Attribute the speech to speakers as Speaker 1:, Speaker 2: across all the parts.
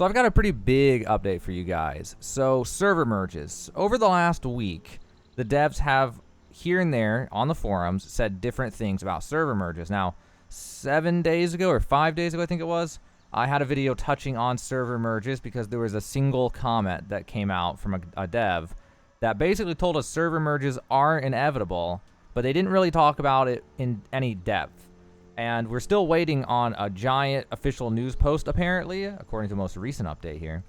Speaker 1: So I've got a pretty big update for you guys. So server merges. Over the last week, the devs have here and there on the forums said different things about server merges. Now, 7 days ago or 5 days ago, I think it was, I had a video touching on server merges because there was a single comment that came out from a dev that basically told us server merges are inevitable, but they didn't really talk about it in any depth. And we're still waiting on a giant official news post, apparently, according to the most recent update here.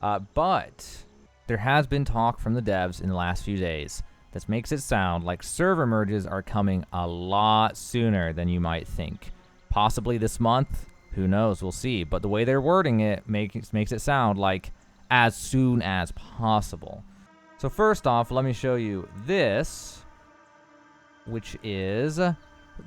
Speaker 1: But there has been talk from the devs in the last few days that makes it sound like server merges are coming a lot sooner than you might think. Possibly this month. Who knows? We'll see. But the way they're wording it makes it sound like as soon as possible. So first off, let me show you this, which is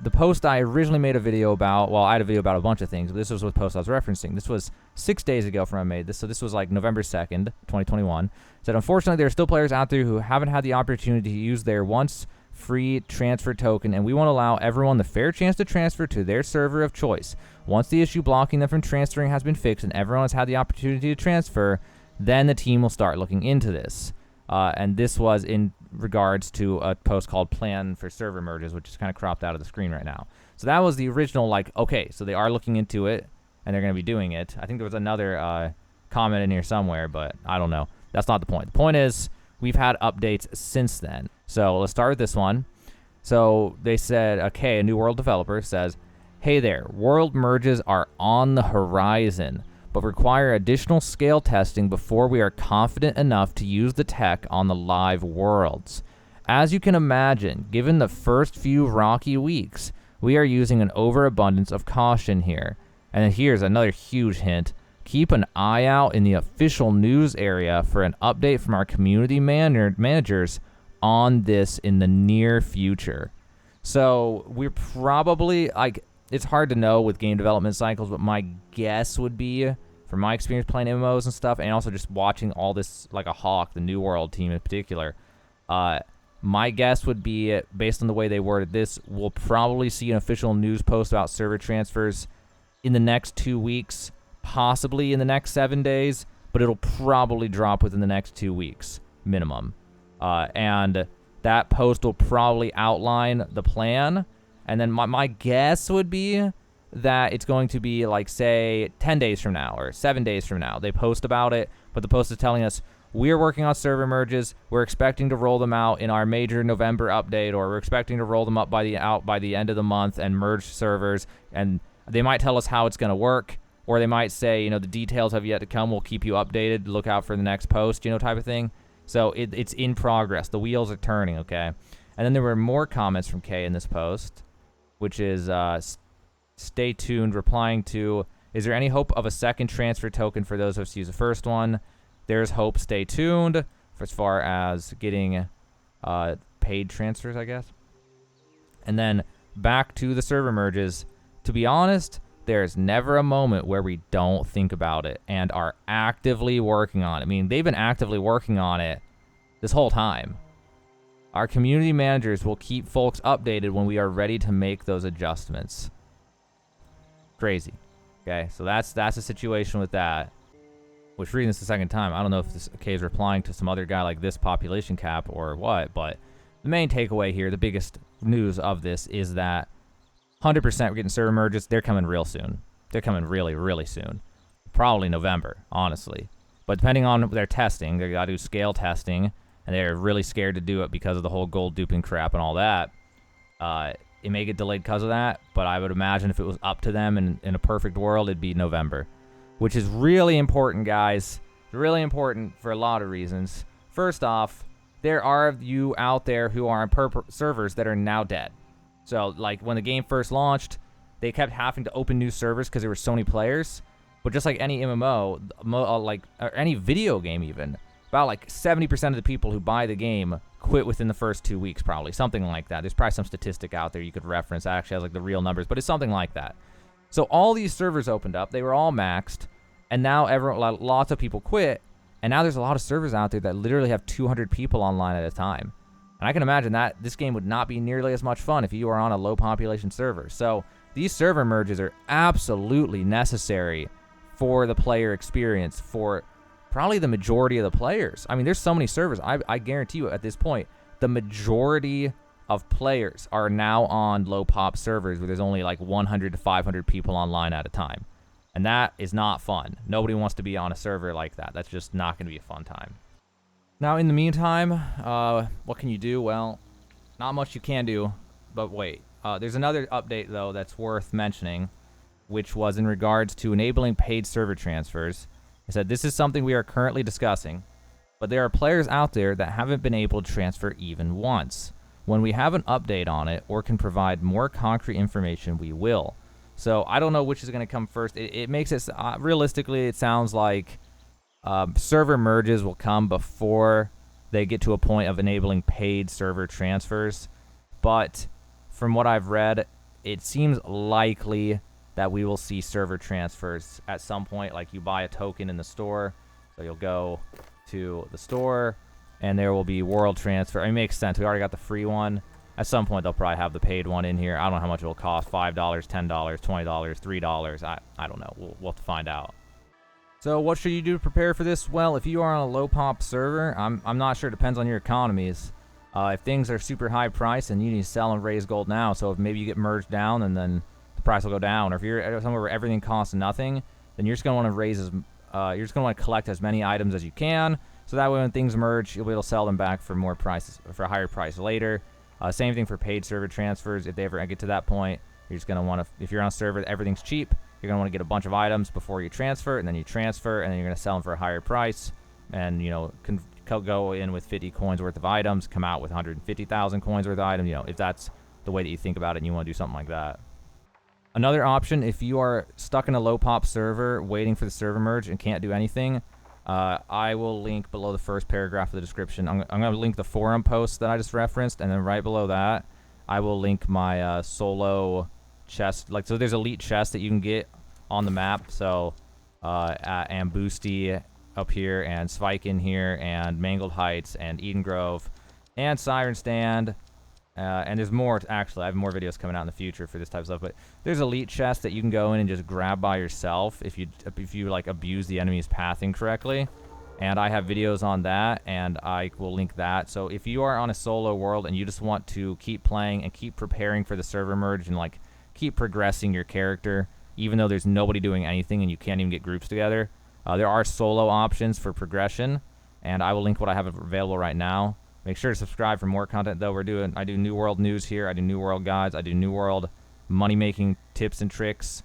Speaker 1: the post I originally made a video about. Well, I had a video about a bunch of things, but this was what post I was referencing. This was 6 days ago from I made this, so this was like November 2nd, 2021. It said, unfortunately, there are still players out there who haven't had the opportunity to use their once free transfer token, and we want to allow everyone the fair chance to transfer to their server of choice. Once the issue blocking them from transferring has been fixed and everyone has had the opportunity to transfer, then the team will start looking into this. And this was in regards to a post called Plan for Server Merges, which is kind of cropped out of the screen right now. So that was the original, like, okay, so they are looking into it, and they're going to be doing it. I think there was another comment in here somewhere, but I don't know. That's not the point. The point is, we've had updates since then. So let's start with this one. So they said, okay, a New World developer says, hey there, world merges are on the horizon, but require additional scale testing before we are confident enough to use the tech on the live worlds. As you can imagine, given the first few rocky weeks, we are using an overabundance of caution here. And then here's another huge hint. Keep an eye out in the official news area for an update from our community managers on this in the near future. So we're probably, like, it's hard to know with game development cycles, but my guess would be, from my experience playing MMOs and stuff, and also just watching all this like a hawk, the New World team in particular, my guess would be, based on the way they worded this, we'll probably see an official news post about server transfers in the next 2 weeks, possibly in the next 7 days, but it'll probably drop within the next 2 weeks, minimum. And that post will probably outline the plan, and then my guess would be that it's going to be like, say, 10 days from now or 7 days from now. They post about it, but the post is telling us, we're working on server merges. We're expecting to roll them out in our major November update, or we're expecting to roll them up by the end of the month and merge servers. And they might tell us how it's going to work, or they might say, you know, the details have yet to come. We'll keep you updated. Look out for the next post, you know, type of thing. So it's in progress. The wheels are turning, okay? And then there were more comments from Kay in this post, which is stay tuned, replying to, is there any hope of a second transfer token for those of us who use the first one? There's hope, stay tuned, for as far as getting paid transfers, I guess. And then back to the server merges. To be honest, there's never a moment where we don't think about it and are actively working on it. I mean, they've been actively working on it this whole time. Our community managers will keep folks updated when we are ready to make those adjustments. Crazy. Okay, so that's the situation with that. Which, reading this the second time, I don't know if this K is replying to some other guy like this population cap or what, but the main takeaway here, the biggest news of this, is that 100% we're getting server merges. They're coming real soon. They're coming really, really soon. Probably November, honestly. But depending on their testing, they got to do scale testing, and they're really scared to do it because of the whole gold duping crap and all that. It may get delayed because of that, but I would imagine if it was up to them in a perfect world, it'd be November, which is really important, guys. Really important for a lot of reasons. First off, there are you out there who are on servers that are now dead. So, like, when the game first launched, they kept having to open new servers because there were so many players. But just like any MMO, or any video game even, about like 70% of the people who buy the game quit within the first 2 weeks, probably. Something like that. There's probably some statistic out there you could reference that actually has like the real numbers, but it's something like that. So all these servers opened up. They were all maxed. And now lots of people quit. And now there's a lot of servers out there that literally have 200 people online at a time. And I can imagine that this game would not be nearly as much fun if you were on a low population server. So these server merges are absolutely necessary for the player experience for probably the majority of the players. I mean, there's so many servers. I guarantee you at this point, the majority of players are now on low pop servers where there's only like 100 to 500 people online at a time. And that is not fun. Nobody wants to be on a server like that. That's just not going to be a fun time. Now, in the meantime, what can you do? Well, not much you can do, but wait. There's another update, though, that's worth mentioning, which was in regards to enabling paid server transfers. It said, this is something we are currently discussing, but there are players out there that haven't been able to transfer even once. When we have an update on it or can provide more concrete information, we will. So I don't know which is going to come first. It makes it, realistically, it sounds like server merges will come before they get to a point of enabling paid server transfers. But from what I've read, it seems likely that we will see server transfers at some point. Like you buy a token in the store, so you'll go to the store, and there will be world transfer. It makes sense. We already got the free one. At some point, they'll probably have the paid one in here. I don't know how much it will cost. $5, $10, $20, $3. I don't know. We'll have to find out. So what should you do to prepare for this? Well, if you are on a low pop server, I'm not sure. It depends on your economies. If things are super high price, and you need to sell and raise gold now, so if maybe you get merged down, and then the price will go down. Or if you're somewhere where everything costs nothing, then you're just going to want to raise you're just going to want to collect as many items as you can. So that way when things merge, you'll be able to sell them back for more prices, for a higher price later. Same thing for paid server transfers. If they ever get to that point, you're just going to want to, if you're on a server, everything's cheap, you're going to want to get a bunch of items before you transfer, and then you transfer, and then you're going to sell them for a higher price. And, you know, go in with 50 coins worth of items, come out with 150,000 coins worth of items, you know, if that's the way that you think about it and you want to do something like that. Another option, if you are stuck in a low pop server waiting for the server merge and can't do anything, I will link below the first paragraph of the description. I'm going to link the forum post that I just referenced, and then right below that, I will link my solo chest. Like, so there's elite chests that you can get on the map. So, Amboosty up here, and Spike in here, and Mangled Heights, and Eden Grove, and Siren Stand. And there's more, actually. I have more videos coming out in the future for this type of stuff. But there's elite chests that you can go in and just grab by yourself if you like abuse the enemy's pathing correctly. And I have videos on that, and I will link that. So if you are on a solo world and you just want to keep playing and keep preparing for the server merge and like keep progressing your character, even though there's nobody doing anything and you can't even get groups together, there are solo options for progression, and I will link what I have available right now. Make sure to subscribe for more content, though. I do New World news here. I do New World guides. I do New World money-making tips and tricks.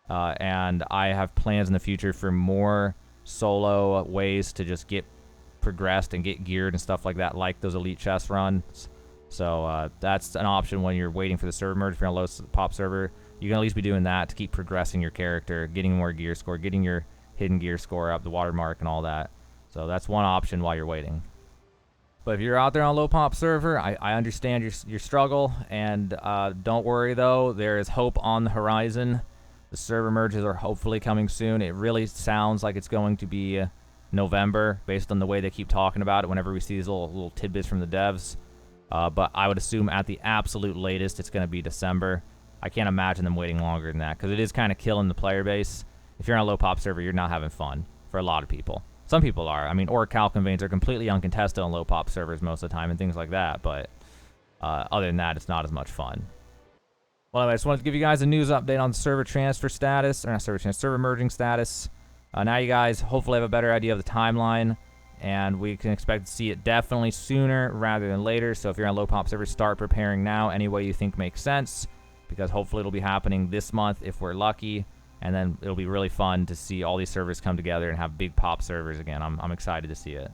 Speaker 1: And I have plans in the future for more solo ways to just get progressed and get geared and stuff like that, like those elite chest runs. So that's an option when you're waiting for the server merge. If you're on a low pop server, you can at least be doing that to keep progressing your character, getting more gear score, getting your hidden gear score up, the watermark, and all that. So that's one option while you're waiting. But if you're out there on a low pop server, I understand your struggle, and don't worry though, there is hope on the horizon. The server merges are hopefully coming soon. It really sounds like it's going to be November based on the way they keep talking about it whenever we see these little tidbits from the devs. But I would assume at the absolute latest it's going to be December. I can't imagine them waiting longer than that, because it is kind of killing the player base. If you're on a low pop server, you're not having fun for a lot of people. Some people are. I mean, Orichalcum veins are completely uncontested on low pop servers most of the time and things like that. But other than that, it's not as much fun. Well, anyway, I just wanted to give you guys a news update on server transfer status, or not server transfer, server merging status. Now you guys hopefully have a better idea of the timeline, and we can expect to see it definitely sooner rather than later. So if you're on low pop servers, start preparing now any way you think makes sense, because hopefully it'll be happening this month if we're lucky. And then it'll be really fun to see all these servers come together and have big pop servers again. I'm excited to see it.